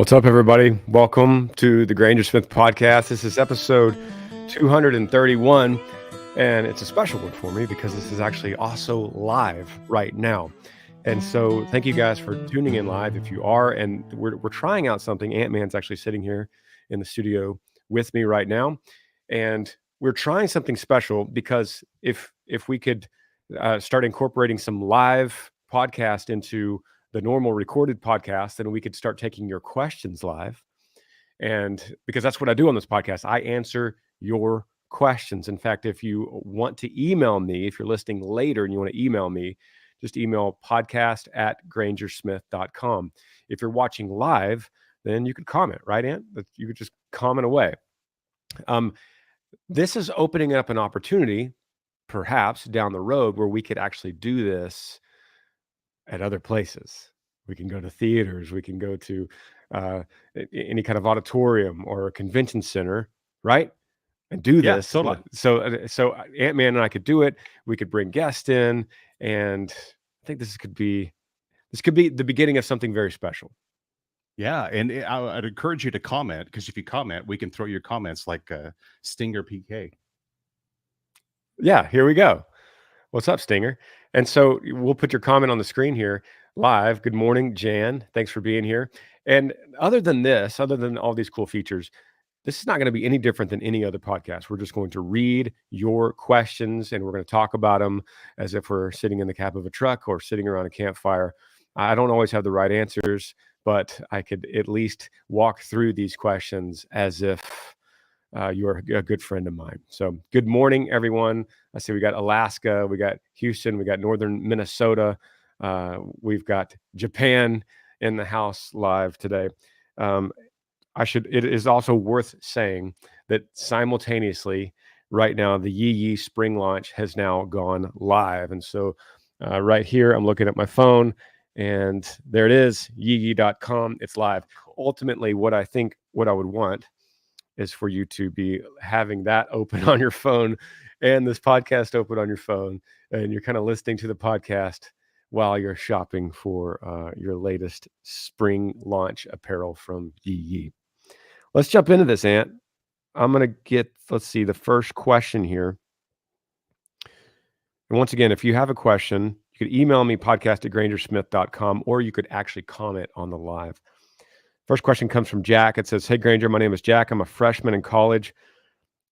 What's up, everybody? Welcome to the Granger Smith Podcast. This is episode 231, and it's a special one for me because this is actually also live right now. And so thank you guys for tuning in live if you are. And we're trying out something. Ant-Man's actually sitting here in the studio with me right now. And we're trying something special because if we could start incorporating some live podcast into the normal recorded podcast, then we could start taking your questions live. And because that's what I do on this podcast, I answer your questions. In fact, if you want to email me, if you're listening later and you want to email me, just email podcast@grangersmith.com. If you're watching live, then you could comment, right, Ant? You could just comment away. This is opening up an opportunity, perhaps down the road, where we could actually do this at other places. We can go to theaters, we can go to any kind of auditorium or a convention center, right? And do Yeah, this. totally. So Ant-Man and I could do it. We could bring guests in, and I think this could be the beginning of something very special. Yeah, and I'd encourage you to comment, because if you comment, we can throw your comments like Stinger PK. Yeah, here we go. What's up, Stinger? And so we'll put your comment on the screen here live. Good morning, Jan. Thanks for being here. And other than all these cool features, this is not going to be any different than any other podcast. We're just going to read your questions and we're going to talk about them as if we're sitting in the cab of a truck or sitting around a campfire. I don't always have the right answers, but I could at least walk through these questions as if you're a good friend of mine. So good morning, everyone. I see we got Alaska, we got Houston, we got northern Minnesota. We've got Japan in the house live today. It is also worth saying that simultaneously right now, the Yee spring launch has now gone live. And so right here, I'm looking at my phone and there it is, yee.com. It's live. Ultimately, what I would want is for you to be having that open on your phone and this podcast open on your phone. And you're kind of listening to the podcast while you're shopping for your latest spring launch apparel from Yee. Let's jump into this, Ant. I'm going to get, let's see, the first question here. And once again, if you have a question, you could email me podcast@grangersmith.com, or you could actually comment on the live. First question comes from Jack. It says, "Hey, Granger, my name is Jack. I'm a freshman in college.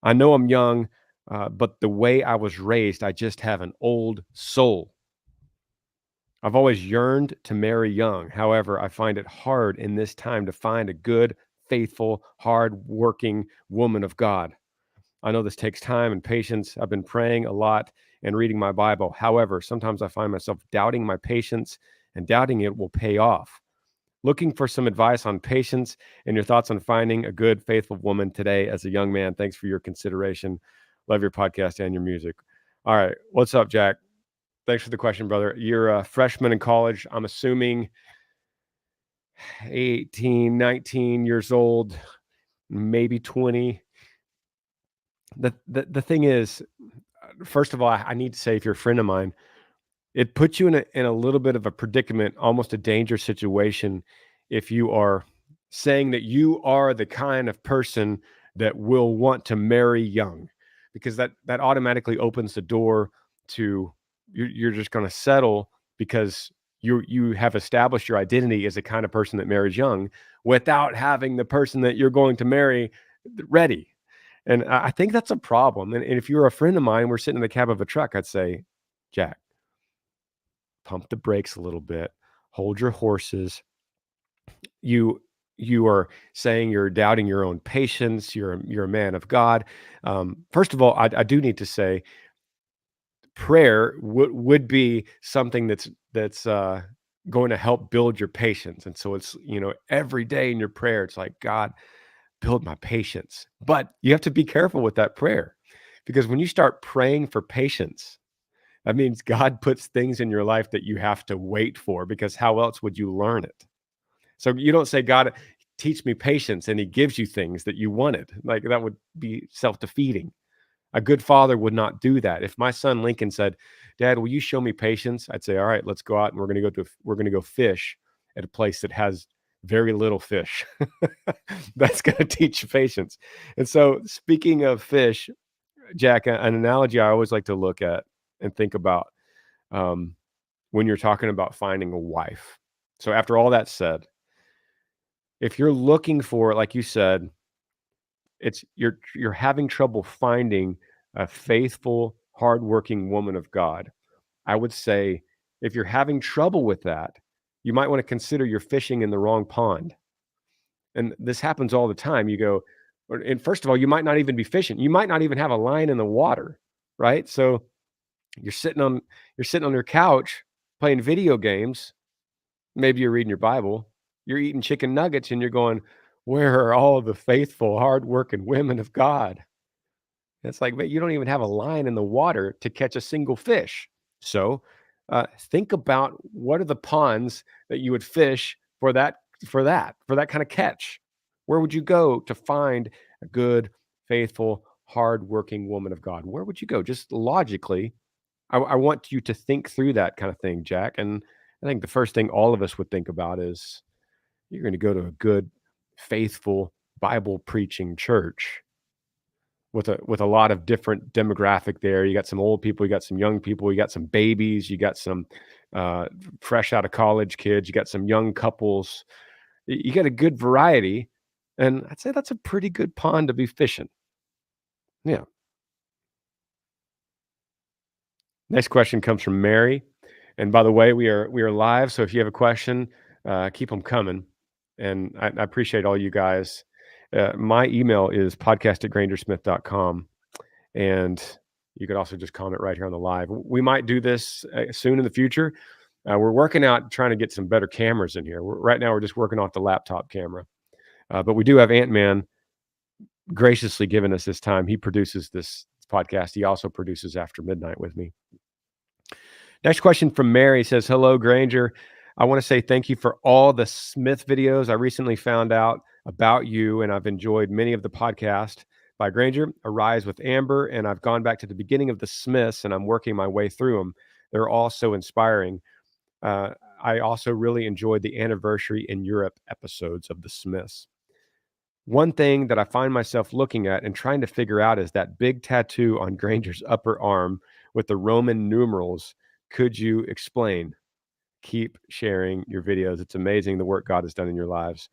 I know I'm young, but the way I was raised, I just have an old soul. I've always yearned to marry young. However, I find it hard in this time to find a good, faithful, hard-working woman of God. I know this takes time and patience. I've been praying a lot and reading my Bible. However, sometimes I find myself doubting my patience and doubting it will pay off. Looking for some advice on patience and your thoughts on finding a good, faithful woman today as a young man. Thanks for your consideration. Love your podcast and your music." All right. What's up, Jack? Thanks for the question, brother. You're a freshman in college. I'm assuming 18, 19 years old, maybe 20. The thing is, first of all, I need to say, if you're a friend of mine, it puts you in a little bit of a predicament, almost a dangerous situation, if you are saying that you are the kind of person that will want to marry young, because that automatically opens the door to you're just going to settle because you have established your identity as the kind of person that marries young without having the person that you're going to marry ready. And I think that's a problem. And if you're a friend of mine, we're sitting in the cab of a truck, I'd say, "Jack, pump the brakes a little bit, hold your horses. You are saying you're doubting your own patience. You're a man of God." First of all, I do need to say, prayer would be something that's going to help build your patience. And so it's, every day in your prayer, it's like, "God, build my patience." But you have to be careful with that prayer, because when you start praying for patience, that means God puts things in your life that you have to wait for, because how else would you learn it? So you don't say, "God, teach me patience," and he gives you things that you wanted. Like, that would be self-defeating. A good father would not do that. If my son Lincoln said, "Dad, will you show me patience?" I'd say, "All right, let's go out and we're going to go fish at a place that has very little fish. That's going to teach you patience. And so, speaking of fish, Jack, an analogy I always like to look at and think about um, when you're talking about finding a wife. So, after all that said, if you're looking for, like you said, it's you're having trouble finding a faithful, hardworking woman of God. I would say if you're having trouble with that, you might want to consider you're fishing in the wrong pond. And this happens all the time. You go, and first of all, you might not even be fishing. You might not even have a line in the water, right? So you're sitting on your couch playing video games. Maybe you're reading your Bible. You're eating chicken nuggets, and you're going, "Where are all the faithful, hardworking women of God?" It's like, but you don't even have a line in the water to catch a single fish. So think about what are the ponds that you would fish for that kind of catch. Where would you go to find a good, faithful, hardworking woman of God? Where would you go? Just logically, I want you to think through that kind of thing, Jack. And I think the first thing all of us would think about is you're going to go to a good, faithful, Bible preaching church with a lot of different demographic there. You got some old people, you got some young people, you got some babies, you got some uh, fresh out of college kids, you got some young couples. You got a good variety, and I'd say that's a pretty good pond to be fishing. Yeah. Next question comes from Mary, and by the way, we are live. So if you have a question, keep them coming, and I appreciate all you guys. My email is podcast@grangersmith.com. And you could also just comment right here on the live. We might do this soon in the future. We're working out trying to get some better cameras in here. Right now, we're just working off the laptop camera. But we do have Ant-Man graciously giving us this time. He produces this podcast. He also produces After Midnight with me. Next question from Mary says, "Hello, Granger. I want to say thank you for all the Smith videos. I recently found out about you, and I've enjoyed many of the podcast by Granger, Arise with Amber, and I've gone back to the beginning of the Smiths, and I'm working my way through them. They're all so inspiring. I also really enjoyed the anniversary in Europe episodes of the Smiths. One thing that I find myself looking at and trying to figure out is that big tattoo on Granger's upper arm with the Roman numerals. Could you explain? Keep sharing your videos. It's amazing the work God has done in your lives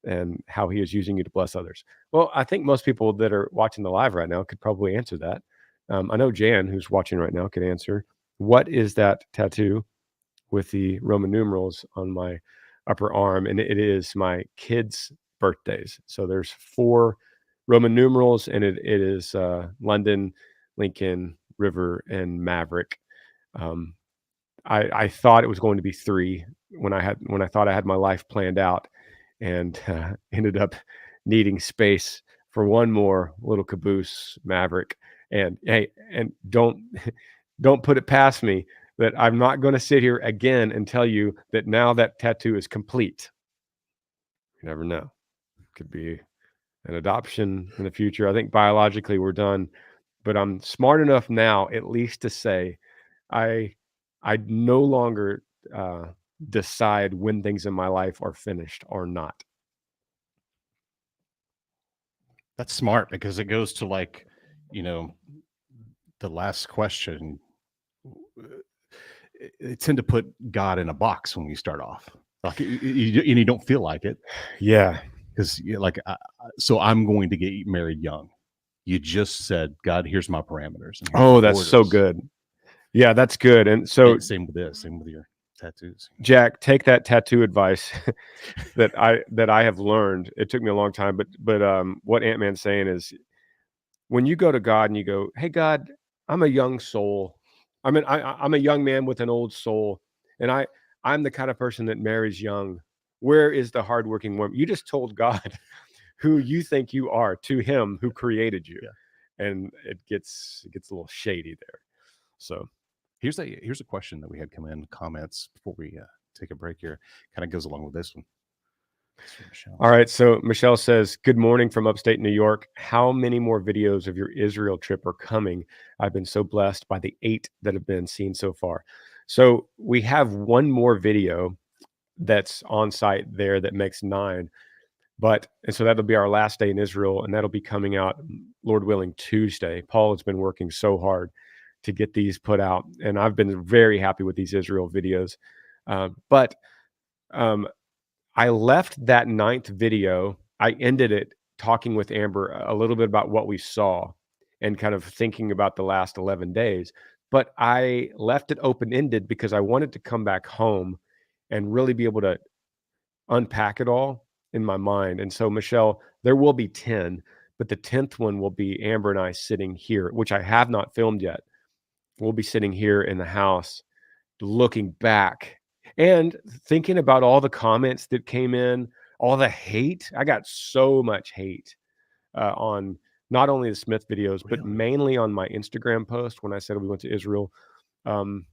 and how he is using you to bless others." Well, I think most people that are watching the live right now could probably answer that. I know Jan, who's watching right now, could answer. What is that tattoo with the Roman numerals on my upper arm? And it is my kids' birthdays. So there's 4 Roman numerals, and it is London, Lincoln, River, and Maverick. Um, I thought it was going to be 3 when I thought I had my life planned out, and ended up needing space for one more little caboose Maverick. And hey, and don't don't put it past me that I'm not going to sit here again and tell you that now that tattoo is complete. You never know. Could be an adoption in the future. I think biologically we're done, but I'm smart enough now at least to say I I no longer decide when things in my life are finished or not. That's smart because it goes to like, you know, the last question. It tend to put God in a box when we start off, like, and you don't feel like it Yeah. because like, so I'm going to get married young. You just said, God, here's my parameters. And here's Oh, my that's so orders. good. Yeah, that's good. And so, Same with this, same with your tattoos. Jack, take that tattoo advice that I have learned. It took me a long time, but what Ant-Man's saying is when you go to God and you go, "Hey God, I'm a young soul. I'm a young man with an old soul, and I'm the kind of person that marries young. Where is the hardworking woman?" You just told God who you think you are to him who created you. Yeah. And it gets a little shady there. So Here's a question that we had come in comments before we take a break here. Kind of goes along with this one. all right. So Michelle says, "Good morning from upstate New York. How many more videos of your Israel trip are coming? I've been so blessed by the 8 that have been seen so far." So we have one more video. that's on site there that makes 9. And so that'll be our last day in Israel, and that'll be coming out, Lord willing, Tuesday. Paul has been working so hard to get these put out, and I've been very happy with these Israel videos. But I left that 9th video. I ended it talking with Amber a little bit about what we saw and kind of thinking about the last 11 days. But I left it open-ended because I wanted to come back home and really be able to unpack it all in my mind. And so, Michelle, there will be 10, but the 10th one will be Amber and I sitting here, which I have not filmed yet. We'll be sitting here in the house looking back and thinking about all the comments that came in, all the hate. I got so much hate on not only the Smith videos, but Really? mainly on my Instagram post when I said we went to Israel. An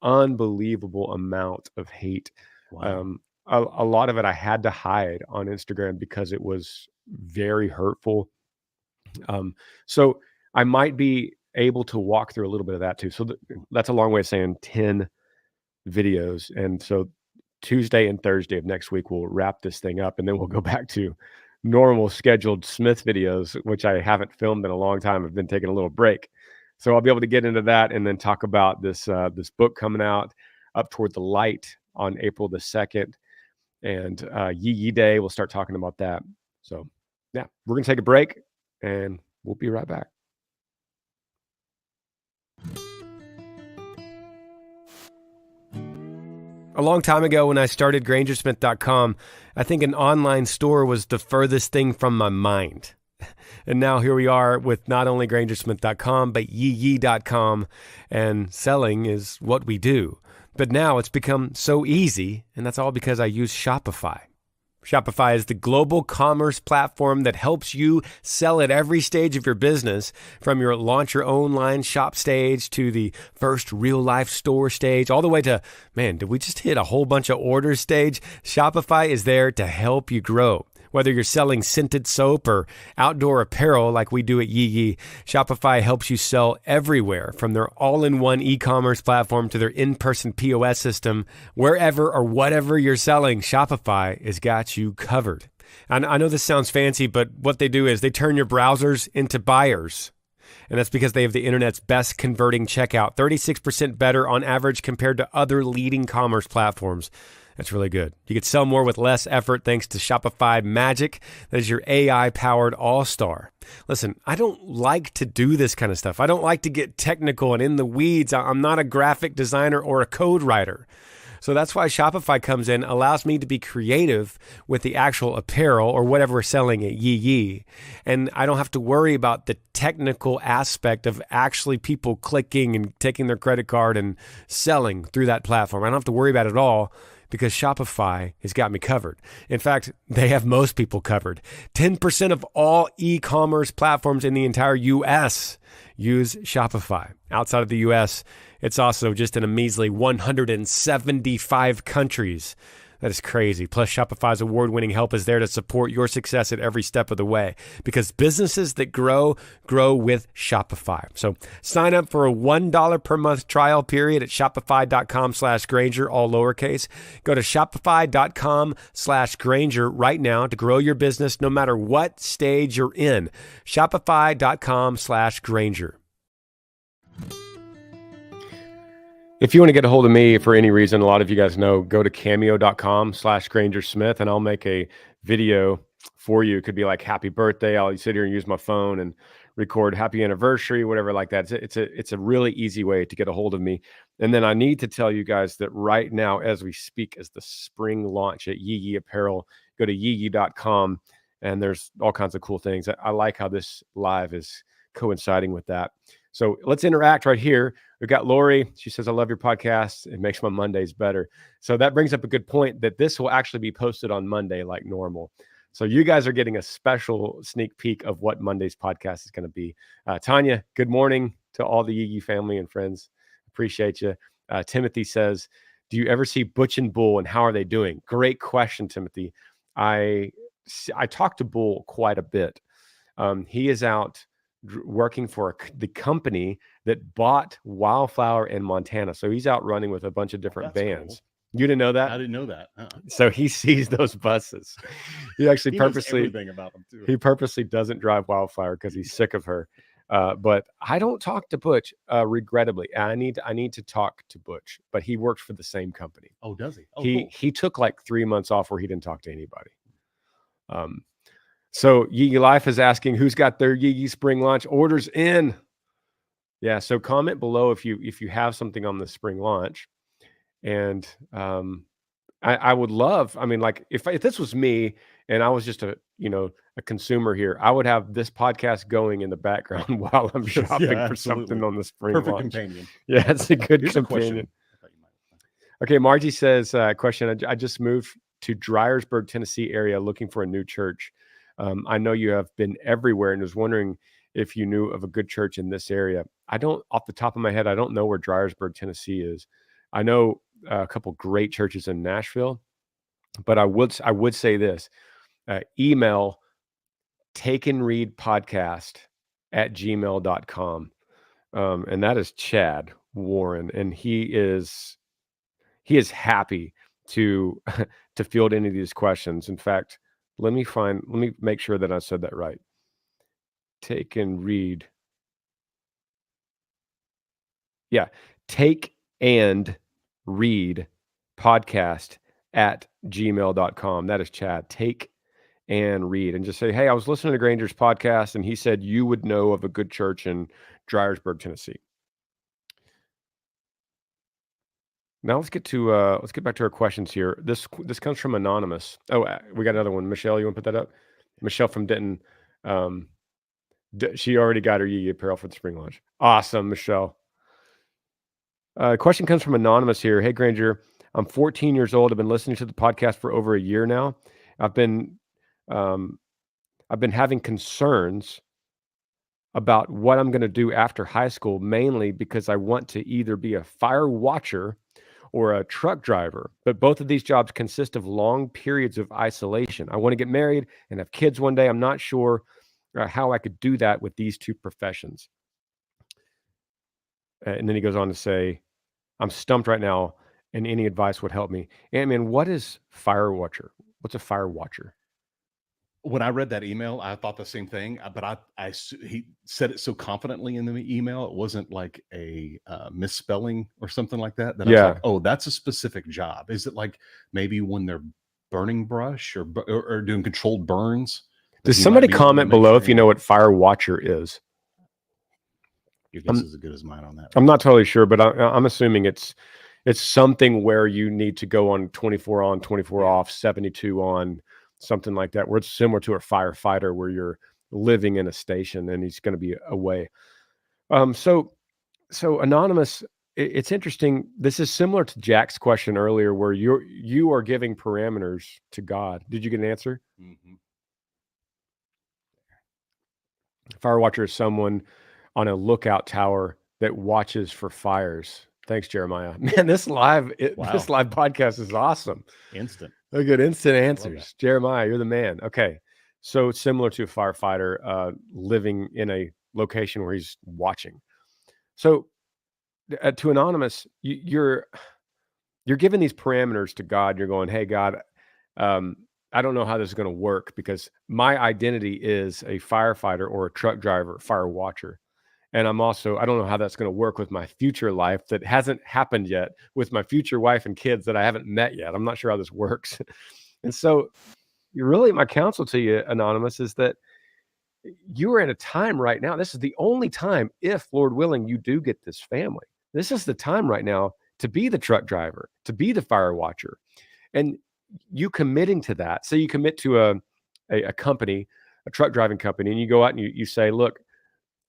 unbelievable amount of hate. Wow. A lot of it I had to hide on Instagram because it was very hurtful. So I might be able to walk through a little bit of that too. So that's a long way of saying 10 videos. And so Tuesday and Thursday of next week, we'll wrap this thing up, and then we'll go back to normal scheduled Smith videos, which I haven't filmed in a long time. I've been taking a little break. So I'll be able to get into that and then talk about this book coming out, Up Toward the Light, on April the 2nd. And Yee Day, we'll start talking about that. So yeah, we're going to take a break, and we'll be right back. A long time ago when I started GrangerSmith.com, I think an online store was the furthest thing from my mind. And now here we are with not only GrangerSmith.com, but Yee.com, and selling is what we do. But now it's become so easy, and that's all because I use Shopify. Shopify is the global commerce platform that helps you sell at every stage of your business, from your launch your online shop stage to the first real life store stage, all the way to, man, did we just hit a whole bunch of orders stage? Shopify is there to help you grow. Whether you're selling scented soap or outdoor apparel like we do at Yee, Shopify helps you sell everywhere, from their all-in-one e-commerce platform to their in-person POS system. Wherever or whatever you're selling, Shopify has got you covered. And I know this sounds fancy, but what they do is they turn your browsers into buyers. And that's because they have the internet's best converting checkout, 36% better on average compared to other leading commerce platforms. That's really good. You can sell more with less effort thanks to Shopify Magic. That is your AI-powered all-star. Listen, I don't like to do this kind of stuff. I don't like to get technical and in the weeds. I'm not a graphic designer or a code writer. So that's why Shopify comes in, allows me to be creative with the actual apparel or whatever we're selling at Yee. And I don't have to worry about the technical aspect of actually people clicking and taking their credit card and selling through that platform. I don't have to worry about it at all, because Shopify has got me covered. In fact, they have most people covered. 10% of all e-commerce platforms in the entire U.S. use Shopify. Outside of the U.S., it's also just in a measly 175 countries. That is crazy. Plus, Shopify's award-winning help is there to support your success at every step of the way, because businesses that grow with Shopify. So sign up for a $1 per month trial period at shopify.com/Granger, all lowercase. Go to shopify.com/Granger right now to grow your business no matter what stage you're in. Shopify.com/Granger. If you want to get a hold of me for any reason, a lot of you guys know, go to cameo.com/Granger Smith, and I'll make a video for you. It could be like happy birthday. I'll sit here and use my phone and record happy anniversary, whatever like that. It's a really easy way to get a hold of me. And then I need to tell you guys that right now, as we speak, is the spring launch at Yee Apparel. Go to yee.com, and there's all kinds of cool things. I like how this live is coinciding with that. So let's interact right here. We've got Lori. She says, I love your podcast. It makes my Mondays better. So that brings up a good point, that this will actually be posted on Monday like normal. So you guys are getting a special sneak peek of what Monday's podcast is going to be. Tanya, good morning to all the Yee family and friends. Appreciate you. Timothy says, do you ever see Butch and Bull, and how are they doing? Great question, Timothy. I talk to Bull quite a bit. He is out working for the company that bought Wildflower in Montana. So he's out running with a bunch of different bands. You didn't know that? I didn't know that. So he sees those buses. He actually He knows purposely everything about them too. he purposely doesn't drive Wildfire because he's sick of her. But I don't talk to Butch, regrettably. I need to talk to Butch, but he works for the same company. Oh, does he? Oh, He cool. he took like 3 months off where he didn't talk to anybody. So Yee Life is asking who's got their Yee spring launch orders in. Yeah, so comment below if you have something on the spring launch. And I would love, I mean, like if this was me and I was just a consumer here, I would have this podcast going in the background while I'm shopping for absolutely. something on the spring Perfect launch. companion. Yeah, it's a good Here's companion. a question. Okay, Margie says, question, I just moved to Dryersburg, Tennessee area looking for a new church. I know you have been everywhere and was wondering if you knew of a good church in this area. I don't, off the top of my head, I don't know where Dryersburg, Tennessee is. I know a couple great churches in Nashville, but I would say this, email takeandreadpodcast@gmail.com. And that is Chad Warren. And he is happy to to field any of these questions. In fact, let me make sure that I said that right. Take and read. Yeah. Take and read podcast@gmail.com. That is Chad. Take and read, and just say, hey, I was listening to Granger's podcast and he said you would know of a good church in Dryersburg, Tennessee. Now let's get back to our questions here. This comes from Anonymous. Oh, we got another one. Michelle, you want to put that up? Michelle from Denton. She already got her Yee apparel for the spring launch. Awesome, Michelle. Question comes from Anonymous here. Hey, Granger, I'm 14 years old. I've been listening to the podcast for over a year now. I've been having concerns about what I'm going to do after high school, mainly because I want to either be a fire watcher or a truck driver. But both of these jobs consist of long periods of isolation. I want to get married and have kids one day. I'm not sure how I could do that with these two professions. And then he goes on to say, I'm stumped right now, and any advice would help me. And man, what is fire watcher? What's a fire watcher? When I read that email, I thought the same thing, but he said it so confidently in the email. It wasn't like a misspelling or something like that. I was like, oh, that's a specific job. Is it like maybe when they're burning brush or doing controlled burns? Does somebody comment below if you know what fire watcher is? Your guess is as good as mine on that. Right? I'm not totally sure, but I'm assuming it's something where you need to go on 24 on, 24 off, 72 on, something like that, where it's similar to a firefighter where you're living in a station and he's going to be away. So Anonymous, it's interesting. This is similar to Jack's question earlier, where you are giving parameters to God. Did you get an answer? Mm-hmm. Fire watcher is someone on a lookout tower that watches for fires. Thanks, Jeremiah. Man, this live podcast is awesome. Instant. A good instant answers. Jeremiah, you're the man. Okay. So similar to a firefighter living in a location where he's watching. So to Anonymous, you're giving these parameters to God. You're going, hey, God, I don't know how this is going to work because my identity is a firefighter or a truck driver, fire watcher. And I don't know how that's going to work with my future life that hasn't happened yet, with my future wife and kids that I haven't met yet. I'm not sure how this works. And so really my counsel to you, Anonymous, is that you are in a time right now. This is the only time, if Lord willing, you do get this family. This is the time right now to be the truck driver, to be the fire watcher. And you committing to that. So you commit to a company, a truck driving company, and you go out and you say, look,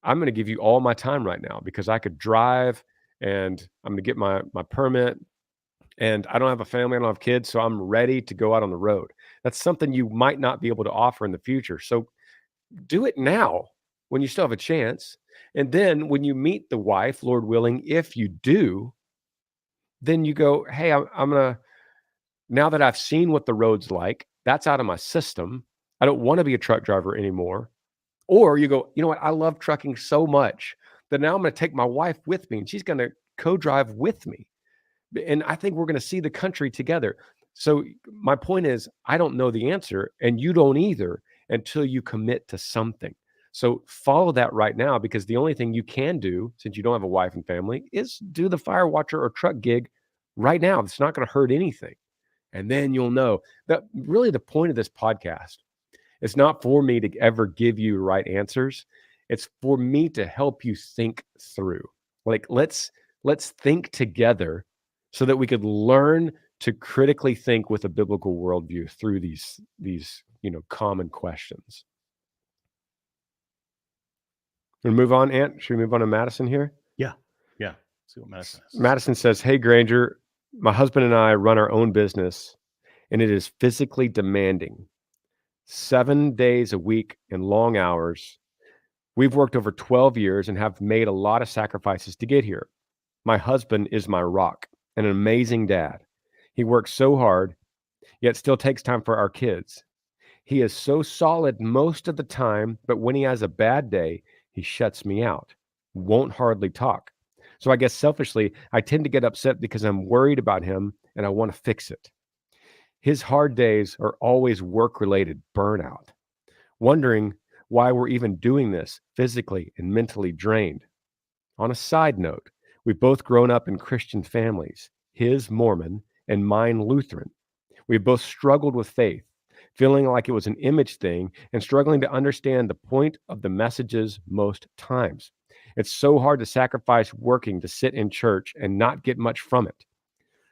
I'm going to give you all my time right now because I could drive and I'm going to get my permit and I don't have a family. I don't have kids. So I'm ready to go out on the road. That's something you might not be able to offer in the future. So do it now when you still have a chance. And then when you meet the wife, Lord willing, if you do, then you go, hey, I'm going to, now that I've seen what the road's like, that's out of my system. I don't want to be a truck driver anymore. Or you go, you know what? I love trucking so much that now I'm going to take my wife with me and she's going to co-drive with me. And I think we're going to see the country together. So my point is, I don't know the answer, and you don't either until you commit to something. So follow that right now, because the only thing you can do, since you don't have a wife and family, is do the fire watcher or truck gig right now. It's not going to hurt anything. And then you'll know that really the point of this podcast is not for me to ever give you right answers. It's for me to help you think through. Like, let's think together so that we could learn to critically think with a biblical worldview through these common questions. We'll move on, Ant. Should we move on to Madison here? Yeah. See what Madison has. Madison says, "Hey Granger, my husband and I run our own business, and it is physically demanding. 7 days a week and long hours. We've worked over 12 years and have made a lot of sacrifices to get here. My husband is my rock and an amazing dad. He works so hard, yet still takes time for our kids. He is so solid most of the time, but when he has a bad day, he shuts me out, won't hardly talk. So I guess selfishly, I tend to get upset because I'm worried about him and I want to fix it. His hard days are always work-related burnout. Wondering why we're even doing this, physically and mentally drained. On a side note, we've both grown up in Christian families, his Mormon and mine Lutheran. We've both struggled with faith, feeling like it was an image thing and struggling to understand the point of the messages most times. It's so hard to sacrifice working to sit in church and not get much from it.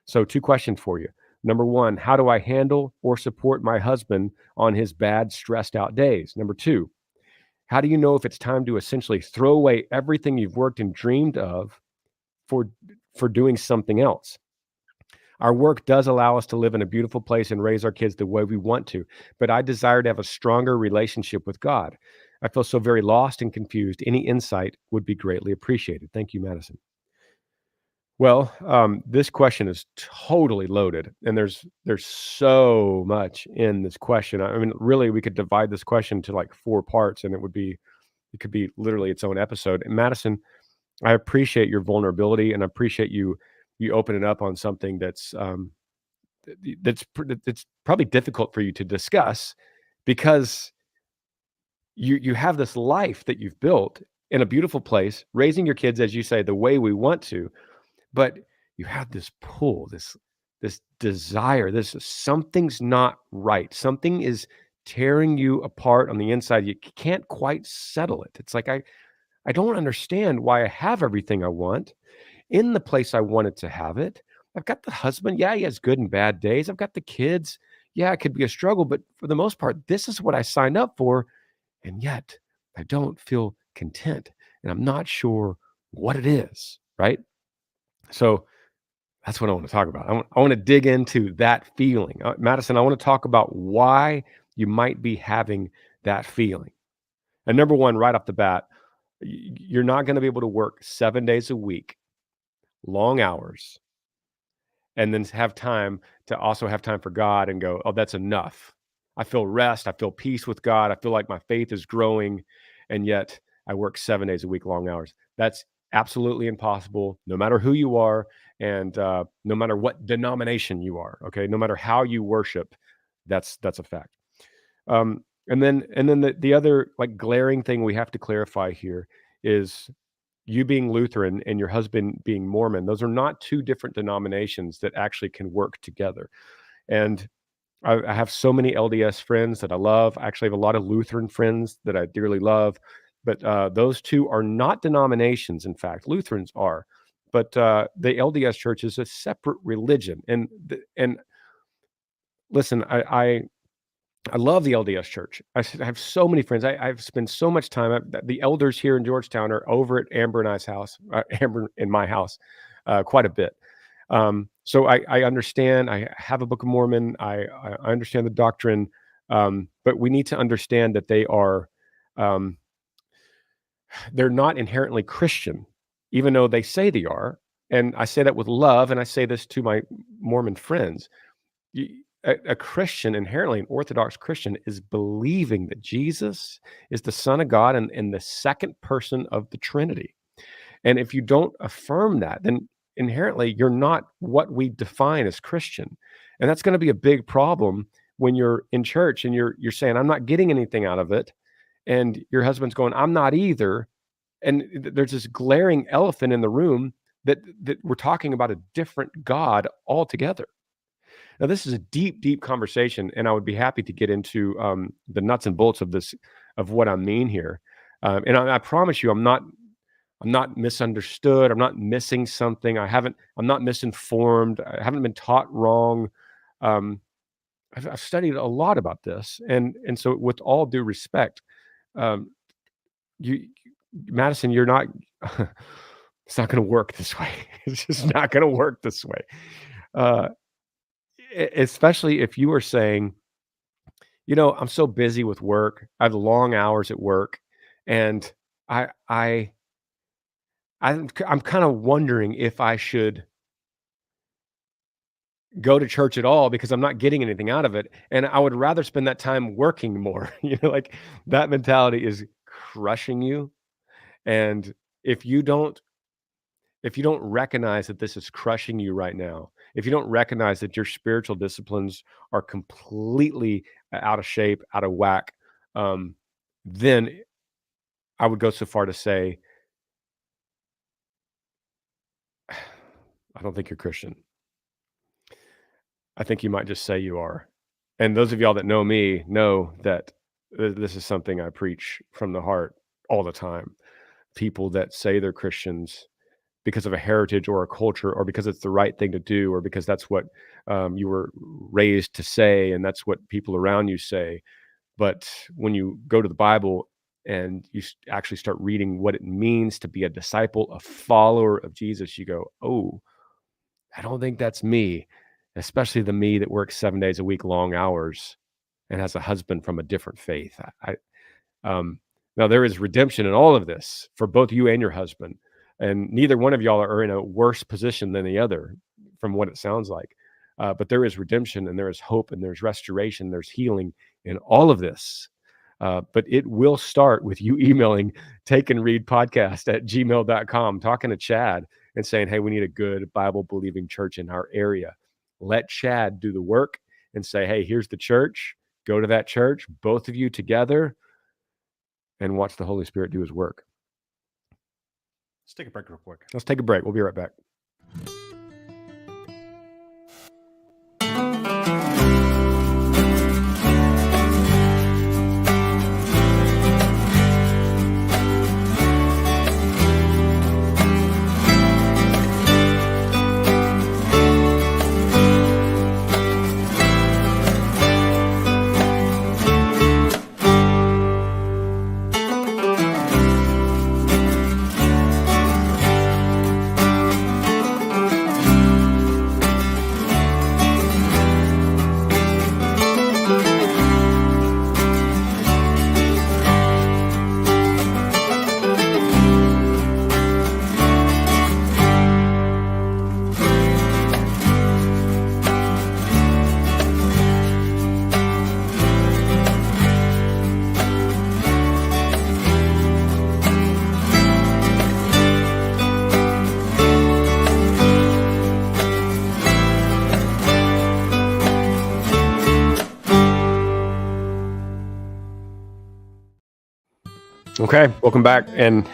So 2 questions for you. Number 1, how do I handle or support my husband on his bad, stressed out days? Number 2, how do you know if it's time to essentially throw away everything you've worked and dreamed of for doing something else? Our work does allow us to live in a beautiful place and raise our kids the way we want to, but I desire to have a stronger relationship with God. I feel so very lost and confused. Any insight would be greatly appreciated. Thank you, Madison. Well, this question is totally loaded, and there's so much in this question. I mean, really, we could divide this question to like 4 parts, and it could be literally its own episode. And Madison, I appreciate your vulnerability, and I appreciate you opening up on something that's probably difficult for you to discuss, because you have this life that you've built in a beautiful place, raising your kids, as you say, the way we want to. But you have this pull, this desire, something's not right. Something is tearing you apart on the inside. You can't quite settle it. It's like, I don't understand why I have everything I want in the place I wanted to have it. I've got the husband. Yeah, he has good and bad days. I've got the kids. Yeah, it could be a struggle, but for the most part, this is what I signed up for. And yet I don't feel content, and I'm not sure what it is, right? So that's what I want to talk about. I want to dig into that feeling. Madison, I want to talk about why you might be having that feeling. And number 1, right off the bat, you're not going to be able to work 7 days a week, long hours, and then have time for God and go, oh, that's enough. I feel rest. I feel peace with God. I feel like my faith is growing. And yet I work 7 days a week, long hours. That's absolutely impossible, no matter who you are, and no matter what denomination you are. Okay, no matter how you worship, that's a fact. And then the other like glaring thing we have to clarify here is you being Lutheran and your husband being Mormon. Those are not 2 different denominations that actually can work together. And I have so many LDS friends that I love. I actually have a lot of Lutheran friends that I dearly love. But those 2 are not denominations. In fact, Lutherans are. But the LDS Church is a separate religion. And listen, I love the LDS Church. I have so many friends. I've spent so much time. The elders here in Georgetown are over at Amber and I's house, Amber in my house, quite a bit. So I understand. I have a Book of Mormon. I understand the doctrine, but we need to understand that they are they're not inherently Christian, even though they say they are. And I say that with love, and I say this to my Mormon friends. A Christian, inherently an Orthodox Christian, is believing that Jesus is the Son of God and the second person of the Trinity. And if you don't affirm that, then inherently you're not what we define as Christian. And that's going to be a big problem when you're in church and you're saying, I'm not getting anything out of it. And your husband's going, I'm not either. And there's this glaring elephant in the room that we're talking about a different God altogether. Now, this is a deep, deep conversation, and I would be happy to get into the nuts and bolts of this, of what I mean here. And I promise you, I'm not misunderstood. I'm not missing something. I'm not misinformed. I haven't been taught wrong. I've studied a lot about this, and so with all due respect, um, you, Madison, you're not. It's not going to work this way. It's just not going to work this way. Especially if you are saying, I'm so busy with work. I have long hours at work, and I I I'm kind of wondering if I should go to church at all because I'm not getting anything out of it, and I would rather spend that time working more. Like that mentality is crushing you, and if you don't recognize that this is crushing you right now, if you don't recognize that your spiritual disciplines are completely out of shape, out of whack, then I would go so far to say, I don't think you're Christian. I think you might just say you are. And those of y'all that know me know that this is something I preach from the heart all the time. People that say they're Christians because of a heritage or a culture, or because it's the right thing to do, or because that's what you were raised to say, and that's what people around you say. But when you go to the Bible and you actually start reading what it means to be a disciple, a follower of Jesus, you go, oh, I don't think that's me, especially the me that works 7 days a week, long hours, and has a husband from a different faith. Now there is redemption in all of this for both you and your husband, and neither one of y'all are in a worse position than the other, from what it sounds like. But there is redemption, and there is hope, and there's restoration, there's healing in all of this. But it will start with you emailing takeandreadpodcast@gmail.com, talking to Chad and saying, hey, we need a good Bible-believing church in our area. Let Chad do the work and say, hey, here's the church. Go to that church, both of you together, and watch the Holy Spirit do his work. Let's take a break real quick. Let's take a break. We'll be right back. Okay, welcome back. And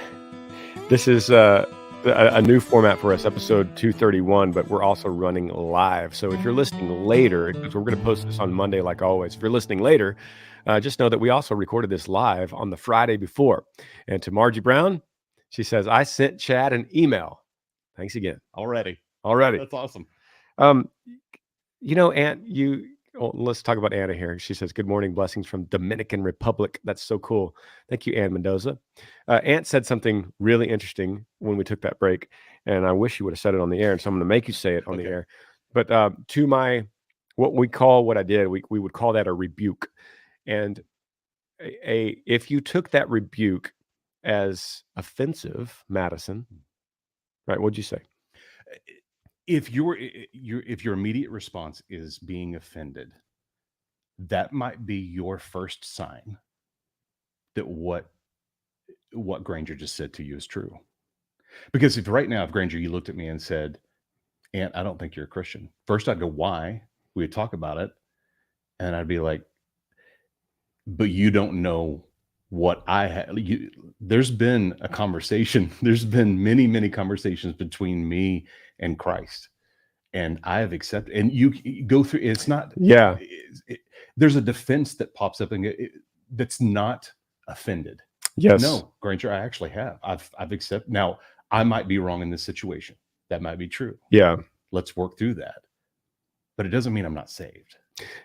this is a new format for us, episode 231, but we're also running live. So if you're listening later, because we're going to post this on Monday like always, if you're listening later, just know that we also recorded this live on the Friday before. And to Margie Brown, she says, I sent Chad an email. Thanks again. Already. That's awesome. Aunt, let's talk about Anna here. She says, good morning, blessings from Dominican Republic. That's so cool. Thank you, Ann Mendoza. Aunt said something really interesting when we took that break, and I wish you would have said it on the air, and so I'm going to make you say it on the air. But what I did, we would call that a rebuke. And if you took that rebuke as offensive, Madison, right, what'd you say? If your immediate response is being offended, that might be your first sign that what Granger just said to you is true. Because if Granger, you looked at me and said, and I don't think you're a Christian. First, I'd go, why? We would talk about it. And I'd be like, but you don't know what I had. There's been a conversation. There's been many, many conversations between me and Christ. And I have accepted, and you go through, it's not, there's a defense that pops up and that's not offended. Yes. No, Granger, I actually have. I've accepted. Now, I might be wrong in this situation. That might be true. Yeah. Let's work through that. But it doesn't mean I'm not saved.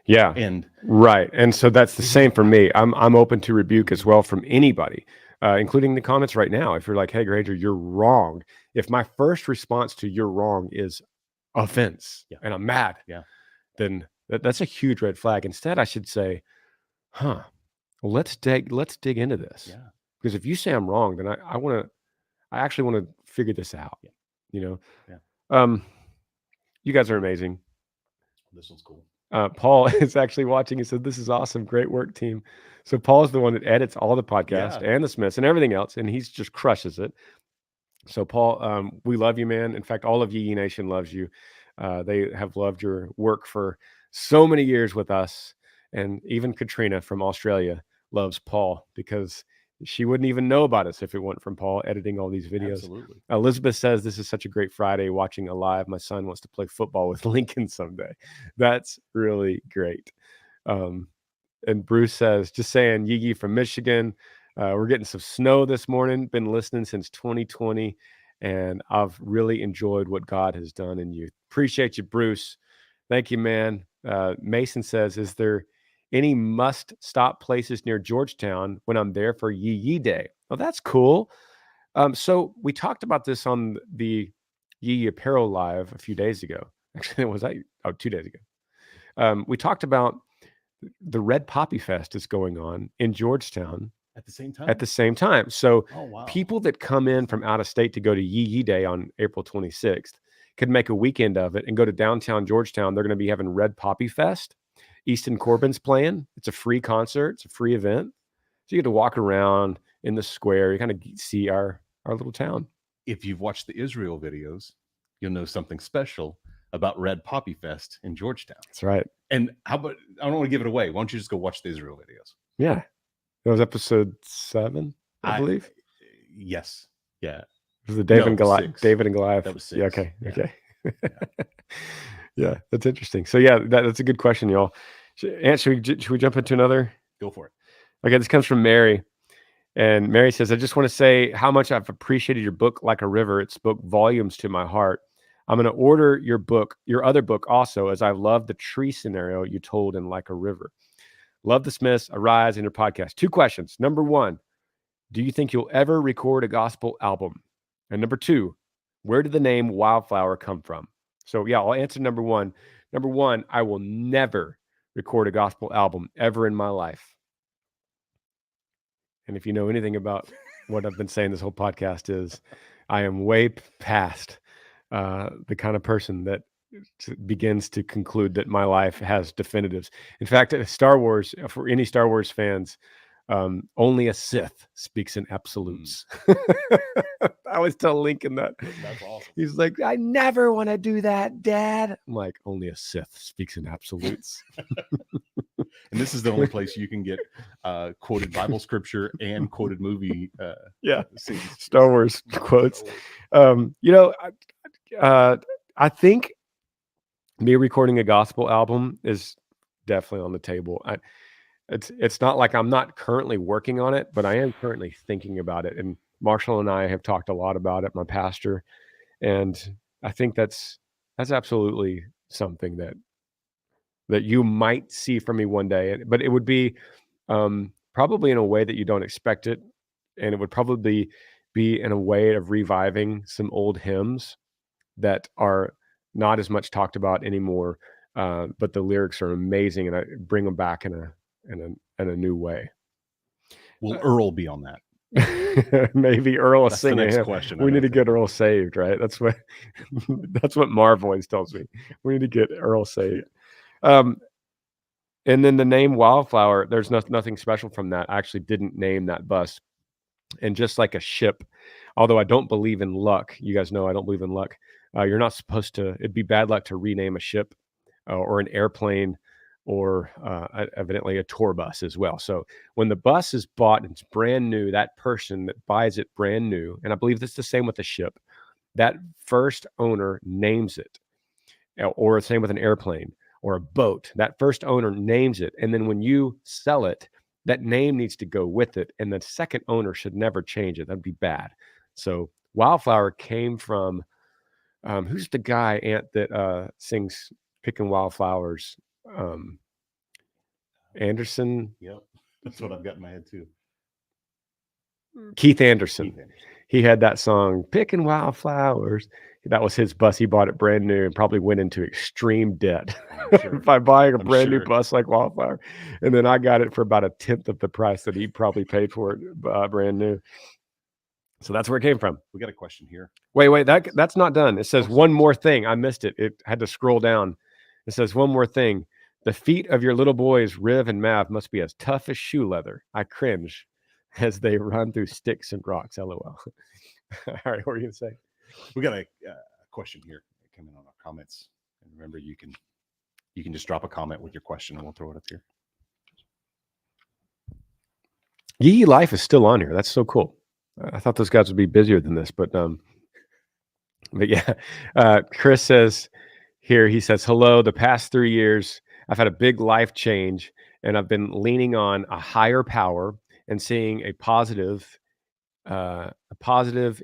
Yeah. And right. And so that's the same for me. I'm open to rebuke as well from anybody, including the comments right now. If you're like, hey, Granger, you're wrong. If my first response to you're wrong is offense and I'm mad, then that's a huge red flag. Instead, I should say, well, let's dig into this. Yeah. Because if you say I'm wrong, then I actually want to figure this out. Yeah. You know? Yeah. You guys are amazing. This one's cool. Paul is actually watching. He said, this is awesome. Great work, team. So Paul's the one that edits all the podcasts and the Smiths and everything else, and he's just crushes it. So Paul, we love you, man. In fact, all of Yee Nation loves you. They have loved your work for so many years with us. And even Katrina from Australia loves Paul because she wouldn't even know about us if it weren't from Paul editing all these videos. Absolutely. Elizabeth says, this is such a great Friday watching alive. My son wants to play football with Lincoln someday. That's really great. And Bruce says, just saying, Yee from Michigan. We're getting some snow this morning. Been listening since 2020. And I've really enjoyed what God has done in you. Appreciate you, Bruce. Thank you, man. Mason says, is there any must-stop places near Georgetown when I'm there for Yee Day? Oh, that's cool. So we talked about this on the Yee Apparel Live a few days ago. Actually, it was 2 days ago. We talked about the Red Poppy Fest is going on in Georgetown at the same time. So people that come in from out of state to go to Yee Day on April 26th could make a weekend of it and go to downtown Georgetown. They're going to be having Red Poppy Fest. Easton Corbin's playing. It's a free concert. It's a free event. So you get to walk around in the square. You kind of see our little town. If you've watched the Israel videos, you'll know something special about Red Poppy Fest in Georgetown. That's right. And how about, I don't want to give it away. Why don't you just go watch the Israel videos? Yeah. That was episode 7, I believe. Yes. Yeah. It was the David and Goliath. That was 6. Yeah, okay. Yeah. Okay. Yeah, that's interesting. So yeah, that's a good question, y'all. Should we jump into another? Go for it. Okay, this comes from Mary. And Mary says, I just want to say how much I've appreciated your book, Like a River. It spoke volumes to my heart. I'm going to order your other book also, as I love the tree scenario you told in Like a River. Love the Smiths, Arise, and your podcast. 2 questions. Number 1, do you think you'll ever record a gospel album? And number 2, where did the name Wildflower come from? So yeah, I'll answer number 1. Number 1, I will never record a gospel album ever in my life. And if you know anything about what I've been saying this whole podcast is, I am way past the kind of person that begins to conclude that my life has definitives. In fact, Star Wars, for any Star Wars fans, only a Sith speaks in absolutes. I always tell Lincoln that. That's awesome. He's like, I never want to do that, Dad. I'm like, only a Sith speaks in absolutes. And this is the only place you can get quoted Bible scripture and quoted movie scenes. Star Wars quotes. I think me recording a gospel album is definitely on the table. It's not like I'm not currently working on it, but I am currently thinking about it. And Marshall and I have talked a lot about it, my pastor. And I think that's absolutely something that you might see from me one day. But it would be probably in a way that you don't expect it. And it would probably be in a way of reviving some old hymns that are not as much talked about anymore. But the lyrics are amazing, and I bring them back in a new way. Will Earl be on that? Maybe Earl will sing the next him. question. We need to get Earl saved, right? That's what Marv always tells me. We need to get Earl saved. And then the name Wildflower, there's nothing special from that. I actually didn't name that bus. And just like a ship, although I don't believe in luck, you guys know I don't believe in luck. You're not supposed to. It'd be bad luck to rename a ship or an airplane or evidently a tour bus as well. So when the bus is bought and it's brand new, that person that buys it brand new, and I believe that's the same with the ship, that first owner names it, or same with an airplane or a boat. That first owner names it. And then when you sell it, that name needs to go with it. And the second owner should never change it. That'd be bad. So Wildflower came from, who's the guy, Ant, that sings Picking Wildflowers? Anderson? Yep. That's what I've got in my head too. Keith Anderson. He had that song, Picking Wildflowers. That was his bus. He bought it brand new and probably went into extreme debt by buying a brand new bus like Wildflower. And then I got it for about 1/10 of the price that he probably paid for it brand new. So that's where it came from. We got a question here. Wait, that's not done. It says one more thing. I missed it. It had to scroll down. It says one more thing. The feet of your little boys, Riv and Mav, must be as tough as shoe leather. I cringe as they run through sticks and rocks. LOL. All right, what were you going to say? We got a question here coming on our comments. And remember, you can just drop a comment with your question and we'll throw it up here. Yee Life is still on here. That's so cool. I thought those guys would be busier than this, but yeah. Chris says here, he says, hello, the past 3 years, I've had a big life change and I've been leaning on a higher power and seeing a positive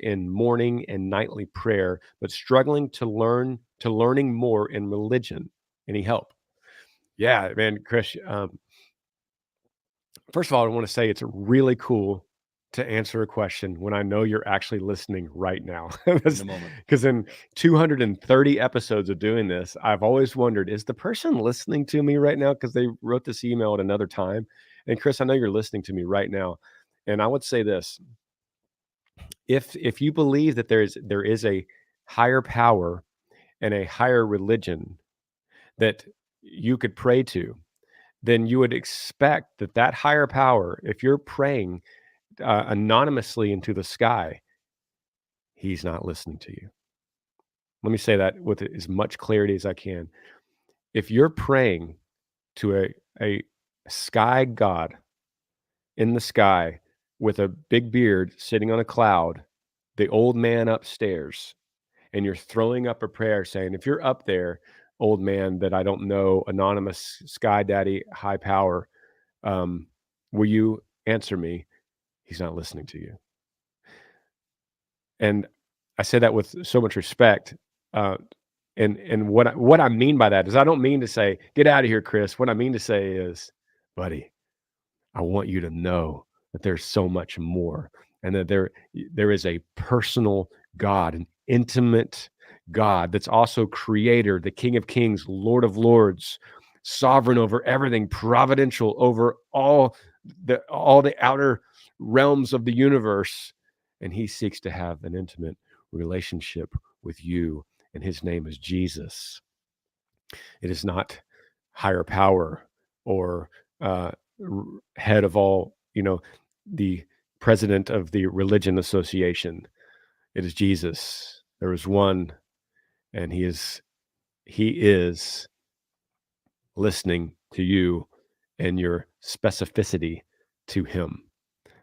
in morning and nightly prayer, but struggling to learning more in religion. Any help? Yeah, man, Chris. First of all, I want to say it's really cool to answer a question when I know you're actually listening right now. Because in 230 episodes of doing this, I've always wondered, is the person listening to me right now? Because they wrote this email at another time. And Chris, I know you're listening to me right now. And I would say this. If you believe that there is a higher power and a higher religion that you could pray to, then you would expect that higher power, if you're praying anonymously into the sky, he's not listening to you. Let me say that with as much clarity as I can. If you're praying to a sky god in the sky with a big beard sitting on a cloud, the old man upstairs, and you're throwing up a prayer saying, if you're up there, old man that I don't know, anonymous sky daddy, high power, will you answer me? He's not listening to you. And I say that with so much respect. And what I mean by that is I don't mean to say, get out of here, Chris. What I mean to say is, buddy, I want you to know that there's so much more, and that there is a personal God, an intimate God that's also creator, the King of Kings, Lord of Lords, sovereign over everything, providential over all the outer realms of the universe. And he seeks to have an intimate relationship with you, and his name is Jesus. It is not higher power or head of all, the president of the religion association. It is Jesus. There is one, and he is listening to you and your specificity to him.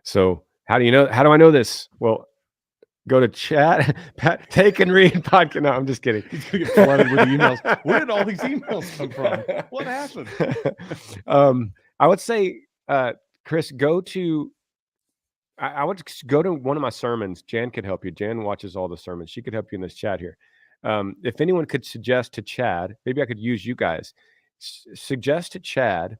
So how do I know this? Well, go to chat, take and read podcast. No, I'm just kidding. He's gonna get flooded with emails. Where did all these emails come from? What happened? I would say, Chris, I would go to one of my sermons. Jan could help you. Jan watches all the sermons. She could help you in this chat here. If anyone could suggest to Chad, maybe I could use you guys. Suggest to Chad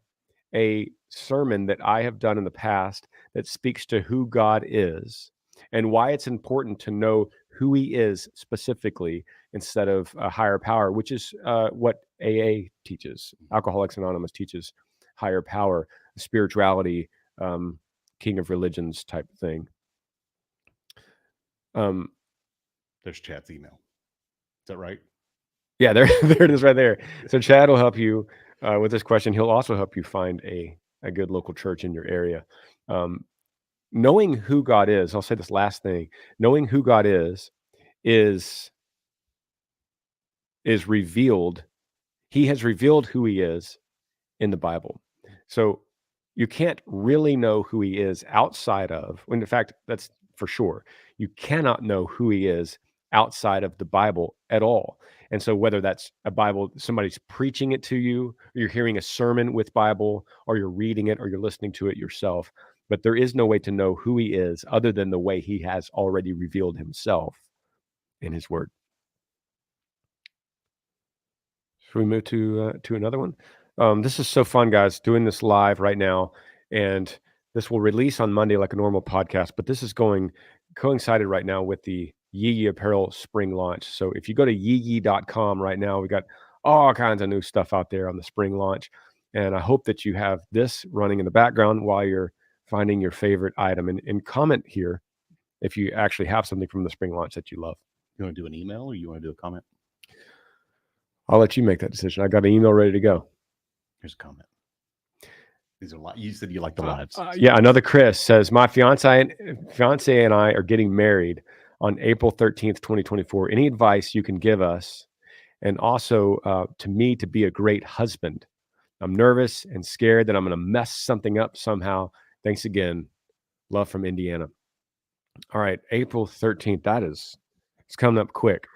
a sermon that I have done in the past that speaks to who God is and why it's important to know who he is specifically instead of a higher power, which is what AA teaches. Alcoholics Anonymous teaches higher power, spirituality, king of religions type thing. There's Chad's email. Is that right? Yeah, there it is right there. So Chad will help you with this question. He'll also help you find a good local church in your area. Knowing who God is, I'll say this last thing, knowing who God is is revealed. He has revealed who he is in the Bible. So you can't really know who he is outside of, when in fact, that's for sure. You cannot know who he is outside of the Bible at all. And so whether that's a Bible, somebody's preaching it to you, or you're hearing a sermon with Bible, or you're reading it, or you're listening to it yourself, but there is no way to know who he is other than the way he has already revealed himself in his word. Should we move to another one? This is so fun, guys, doing this live right now. And this will release on Monday like a normal podcast, but this is coincided right now with the Yee Apparel spring launch. So if you go to yeeyee.com right now, we got all kinds of new stuff out there on the spring launch. And I hope that you have this running in the background while you're finding your favorite item, and comment here if you actually have something from the spring launch that you love. You want to do an email or you want to do a comment? I'll let you make that decision. I got an email ready to go. Here's a comment. These are you said you like the lives. Yeah, another Chris says, my fiance and I are getting married on April 13th, 2024. Any advice you can give us, and also to me, to be a great husband? I'm nervous and scared that I'm going to mess something up somehow. Thanks again. Love from Indiana. All right, April 13th. It's coming up quick.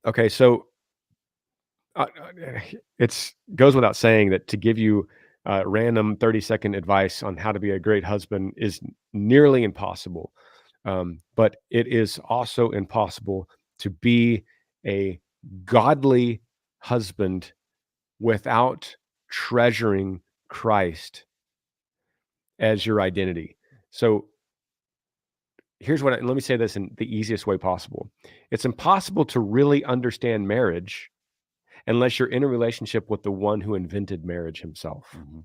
Okay, so it goes without saying that to give you random 30-second advice on how to be a great husband is nearly impossible. But it is also impossible to be a godly husband without treasuring Christ as your identity. So here's let me say this in the easiest way possible. It's impossible to really understand marriage unless you're in a relationship with the one who invented marriage himself. Mm-hmm.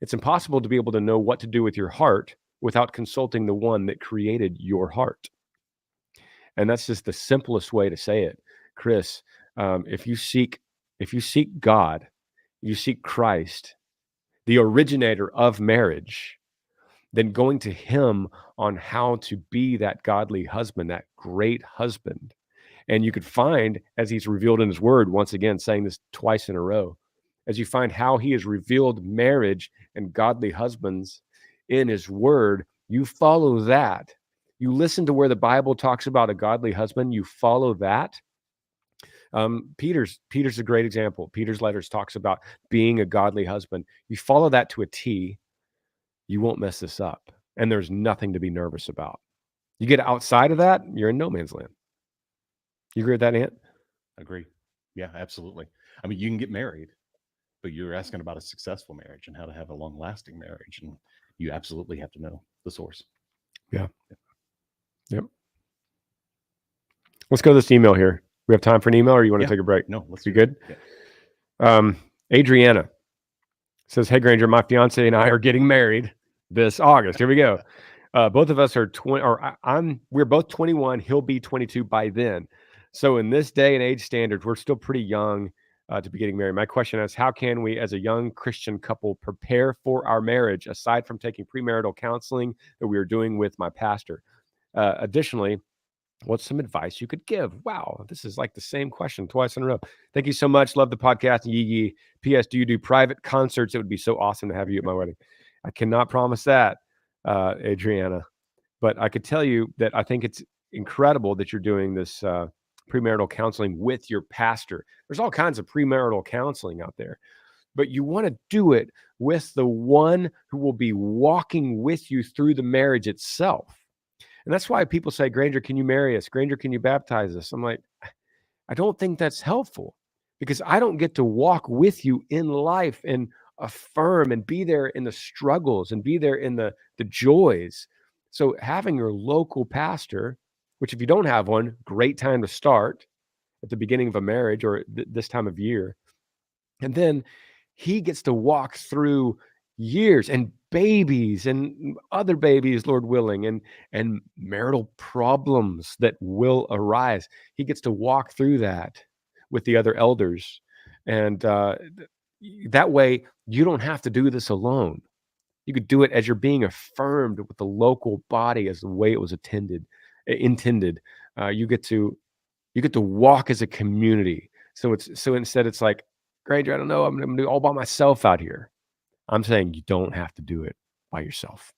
It's impossible to be able to know what to do with your heart without consulting the one that created your heart. And that's just the simplest way to say it. Chris, if you seek God, you seek Christ, the originator of marriage, then going to him on how to be that godly husband, that great husband. And you could find, as he's revealed in his word, once again, saying this twice in a row, as you find how he has revealed marriage and godly husbands in his word, you follow that. You listen to where the Bible talks about a godly husband, you follow that. Peter's a great example. Peter's letters talks about being a godly husband. You follow that to a T, you won't mess this up. And there's nothing to be nervous about. You get outside of that, you're in no man's land. You agree with that, Ant? Agree. Yeah, absolutely. I mean, you can get married, but you're asking about a successful marriage and how to have a long-lasting marriage, and you absolutely have to know the source. Yeah. Yep. Let's go to this email here. We have time for an email, or you want to take a break? No, let's be good. Yeah. Adriana says, "Hey Granger, my fiance and I are getting married this August." Here we go. Both of us are 20, we're both 21. He'll be 22 by then. So in this day and age standards, we're still pretty young to be getting married. My question is, how can we, as a young Christian couple, prepare for our marriage aside from taking premarital counseling that we are doing with my pastor? Additionally, what's some advice you could give? Wow, this is like the same question twice in a row. Thank you so much. Love the podcast. Yee. P.S. Do you do private concerts? It would be so awesome to have you at my wedding. I cannot promise that, Adriana, but I could tell you that I think it's incredible that you're doing this premarital counseling with your pastor. There's all kinds of premarital counseling out there, but you want to do it with the one who will be walking with you through the marriage itself. And that's why people say, Granger, can you marry us? Granger, can you baptize us? I'm like, I don't think that's helpful, because I don't get to walk with you in life and affirm and be there in the struggles and be there in the joys. So having your local pastor, which if you don't have one, great time to start at the beginning of a marriage or this time of year. And then he gets to walk through years and babies and other babies, Lord willing, and marital problems that will arise. He gets to walk through that with the other elders. And that way you don't have to do this alone. You could do it as you're being affirmed with the local body as the way it was intended. You get to You get to walk as a community. So instead it's like, Granger, I don't know, I'm going to do all by myself out here. I'm saying you don't have to do it by yourself.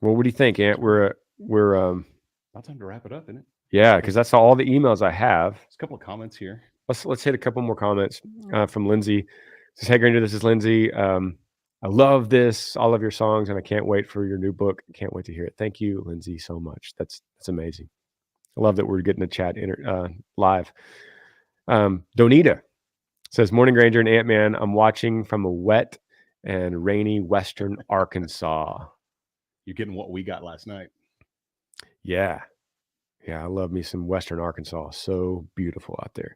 Well, what do you think, Ant? We're about time to wrap it up, isn't it? Yeah, because that's all the emails I have. There's a couple of comments here. Let's hit a couple more comments from Lindsay. Says, hey Granger, this is Lindsay. I love all of your songs, and I can't wait for your new book. Can't wait to hear it. Thank you, Lindsay, so much. That's amazing. I love that we're getting the chat live. Donita says, morning Granger and Ant-Man. I'm watching from a wet and rainy Western Arkansas. You're getting what we got last night. Yeah. Yeah, I love me some Western Arkansas. So beautiful out there.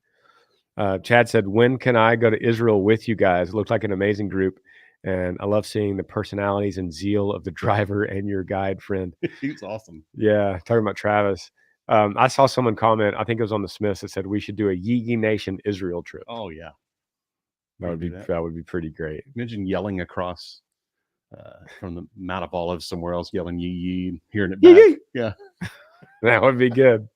Chad said, when can I go to Israel with you guys? It looked like an amazing group. And I love seeing the personalities and zeal of the driver and your guide friend. He's awesome. Yeah, talking about Travis. I saw someone comment, I think it was on the Smiths, that said we should do a Yee Nation Israel trip. Oh, yeah. That would be pretty great. Imagine yelling across from the Mount of Olives somewhere else, yelling yee, hearing it back. Yee. Yeah. That would be good.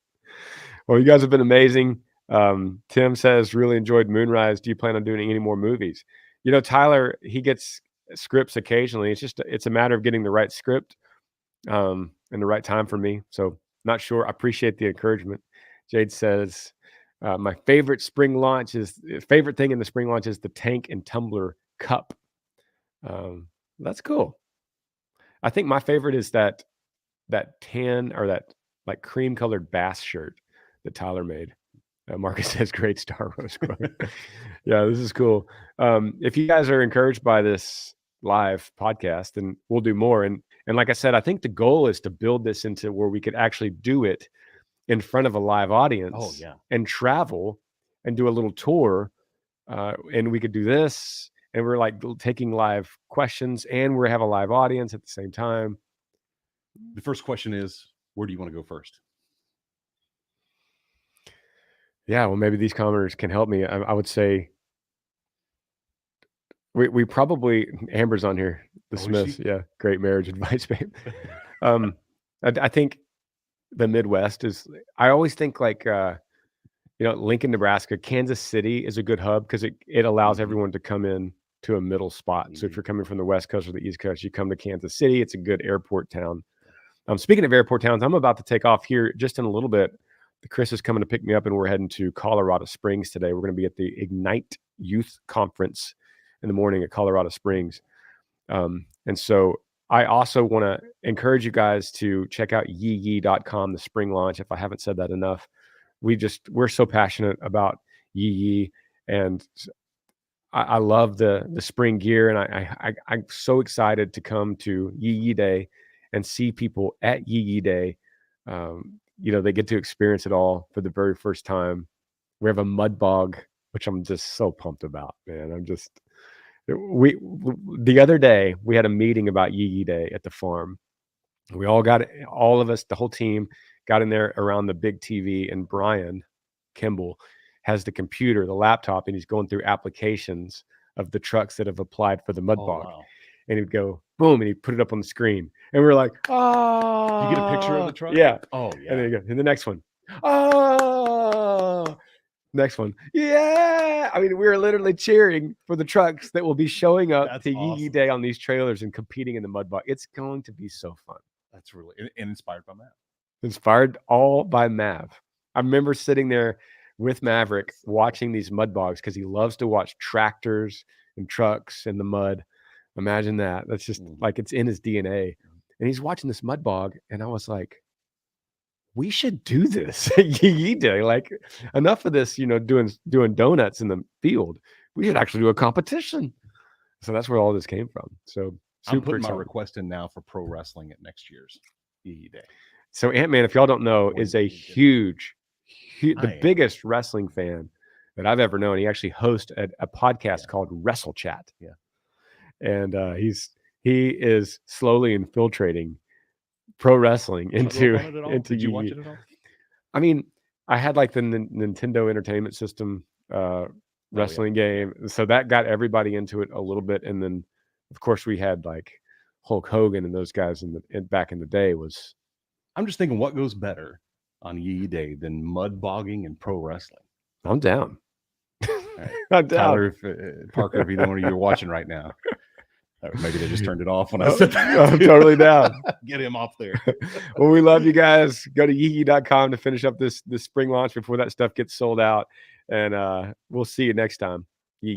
Well, you guys have been amazing. Tim says, really enjoyed Moonrise. Do you plan on doing any more movies? You know, Tyler, he gets scripts occasionally. It's a matter of getting the right script and the right time for me. So not sure. I appreciate the encouragement. Jade says, my favorite thing in the spring launch is the tank and tumbler cup. That's cool. I think my favorite is that tan or that like cream colored bass shirt that Tyler made. Marcus says, great Star Wars quote. Yeah, this is cool. If you guys are encouraged by this live podcast, then we'll do more. And like I said, I think the goal is to build this into where we could actually do it in front of a live audience. Oh, yeah. And travel and do a little tour. And we could do this. And we're like taking live questions and we have a live audience at the same time. The first question is, where do you want to go first? Yeah, well, maybe these commenters can help me. I would say we probably, Amber's on here, the Smiths. Yeah, great marriage advice, babe. I think the Midwest I always think like, Lincoln, Nebraska, Kansas City is a good hub because it allows everyone to come in to a middle spot. So if you're coming from the West Coast or the East Coast, you come to Kansas City. It's a good airport town. Speaking of airport towns, I'm about to take off here just in a little bit. Chris is coming to pick me up, and we're heading to Colorado Springs today. We're going to be at the Ignite Youth Conference in the morning at Colorado Springs. And so I also want to encourage you guys to check out yee.com, the spring launch, if I haven't said that enough. We're so passionate about Yee, and I love the spring gear, and I'm so excited to come to Yee Day and see people at Yee Day. They get to experience it all for the very first time. We have a mud bog, which I'm just so pumped about, man. The other day we had a meeting about Yee Day at the farm. All of us, the whole team got in there around the big TV, and Brian Kimball has the computer, the laptop, and he's going through applications of the trucks that have applied for the mud bog. Wow. And he'd go, boom, and he'd put it up on the screen. And we're like, oh. You get a picture of the truck? Yeah. Oh, yeah. And then you go, and the next one, oh. Next one, yeah. I mean, we were literally cheering for the trucks that will be showing up to awesome. Yee Day on these trailers and competing in the mud bog. It's going to be so fun. That's really inspired by Mav. Inspired all by Mav. I remember sitting there with Maverick watching these mud bogs because he loves to watch tractors and trucks in the mud. Imagine that. That's just like it's in his DNA. And he's watching this mud bog, and I was like, we should do this at Yee Day. Like, enough of this, doing donuts in the field. We should actually do a competition. So that's where all this came from. So I'm putting my request in now for pro wrestling at next year's Yee Day. So Ant-Man, if y'all don't know, is a huge, the biggest wrestling fan that I've ever known. He actually hosts a podcast called Wrestle Chat. Yeah. And he is slowly infiltrating pro wrestling into Did you watch it at all? I mean, I had like the Nintendo Entertainment System wrestling game, so that got everybody into it a little bit. And then, of course, we had like Hulk Hogan and those guys back in the day was. I'm just thinking, what goes better on Yee Day than mud bogging and pro wrestling? I'm down. Right. I'm down. Tyler, Parker, if you don't know, you're watching right now. Maybe they just turned it off when I said that. I'm totally down. Get him off there. Well, we love you guys. Go to yeehee.com to finish up this spring launch before that stuff gets sold out. And we'll see you next time. Yee.